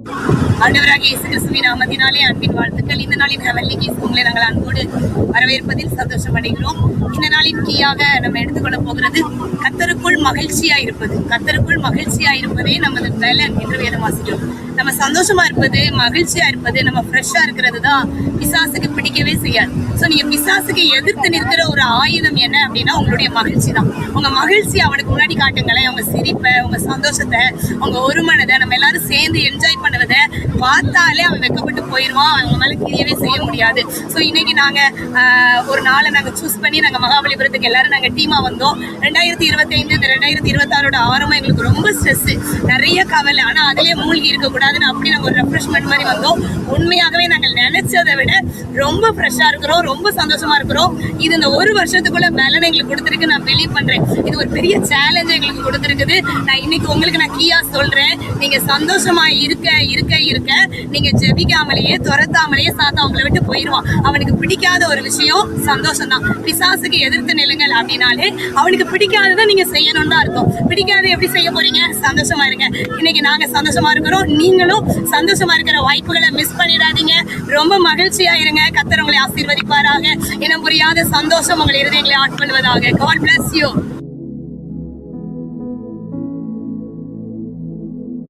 ஆண்டவராகிய இயேசு கிறிஸ்துவின் நாமத்தினாலே அன்பின் வாழ்த்துக்கள். இந்த நாளின் ஹெவன்லி கீஸ் உங்களை நாங்கள் அன்போடு வரவேற்பதில் சந்தோஷம் அடைகிறோம். இந்த நாளின் கீயாக நம்ம எடுத்துக்கொள்ள போகிறது கர்த்தருக்குள் மகிழ்ச்சியா இருப்பது. கர்த்தருக்குள் மகிழ்ச்சியா இருப்பதே நமது பலன் என்று வேதம் வாசிக்கிறோம். நம்ம சந்தோஷமா இருப்பது, மகிழ்ச்சியா இருப்பது, நம்ம ஃப்ரெஷ்ஷா இருக்கிறது தான் பிசாசுக்கு பிடிக்கவே செய்யாது. ஸோ நீங்க பிசாசுக்கு எதிர்த்து நிற்கிற ஒரு ஆயுதம் என்ன அப்படின்னா உங்களுடைய மகிழ்ச்சி தான். உங்க மகிழ்ச்சி அவனுக்கு முன்னாடி காட்டுங்களேன். உங்க சிரிப்பை, உங்க சந்தோஷத்தை, உங்க ஒரு மனதை, நம்ம எல்லாரும் சேர்ந்து என்ஜாய் பண்ணுவதை பார்த்தாலே அவன் வெக்கப்பட்டு போயிடுவான். அவங்க மேலே கிரியவே செய்ய முடியாது. ஸோ இன்னைக்கு நாங்கள் ஒரு நாளை நாங்கள் சூஸ் பண்ணி நாங்கள் மகாபலிபுரத்துக்கு எல்லாரும் நாங்கள் டீமாக வந்தோம். 2025 இந்த 2026 ஆரம்பம் எங்களுக்கு ரொம்ப ஸ்ட்ரெஸ்ஸு, நிறைய கவலை. ஆனால் அதிலே மூழ்கி இருக்கக்கூடாதுன்னு அப்படி நாங்கள் ஒரு ரெஃப்ரெஷ்மெண்ட் மாதிரி வந்தோம். உண்மையாகவே நாங்கள் நினைச்சதை விட ரொம்ப ஃப்ரெஷ்ஷாக இருக்கிறோம், ரொம்ப சந்தோஷமா இருக்கிறோம். இது இந்த ஒரு வருஷத்துக்குள்ள பலன் எங்களுக்கு கொடுத்துருக்கு. நான் பிலீவ் பண்றேன். இது ஒரு பெரிய சேலஞ்ச் எங்களுக்கு கொடுத்துருக்குது. நான் இன்னைக்கு உங்களுக்கு நான் கீயா சொல்றேன். நீங்க சந்தோஷமா இருக்க இருக்க இருக்க நீங்க ஜெபிக்காமலேயே துரத்தாமலேயே சாத்தா உங்களை விட்டு போயிடுவான். அவனுக்கு பிடிக்காத ஒரு விஷயம் சந்தோஷம் தான். பிசாசுக்கு எதிர்த்து நில்லுங்கள் அப்படின்னாலே அவனுக்கு பிடிக்காததை நீங்க செய்யணும்னு தான் அர்த்தம். பிடிக்காத எப்படி செய்ய போறீங்க? சந்தோஷமா இருங்க. இன்னைக்கு நாங்க சந்தோஷமா இருக்கிறோம். நீங்களும் சந்தோஷமா இருக்கிற வாய்ப்புகளை மிஸ் பண்ணிடாதீங்க. ரொம்ப மகிழ்ச்சியா இருங்க. கர்த்தர் உங்களை ஆசீர்வதிப்பாராக. இனம் புரியாத சந்தோஷம் உங்கள் இருதயங்களை ஆட்கொள்வதாக. God bless you.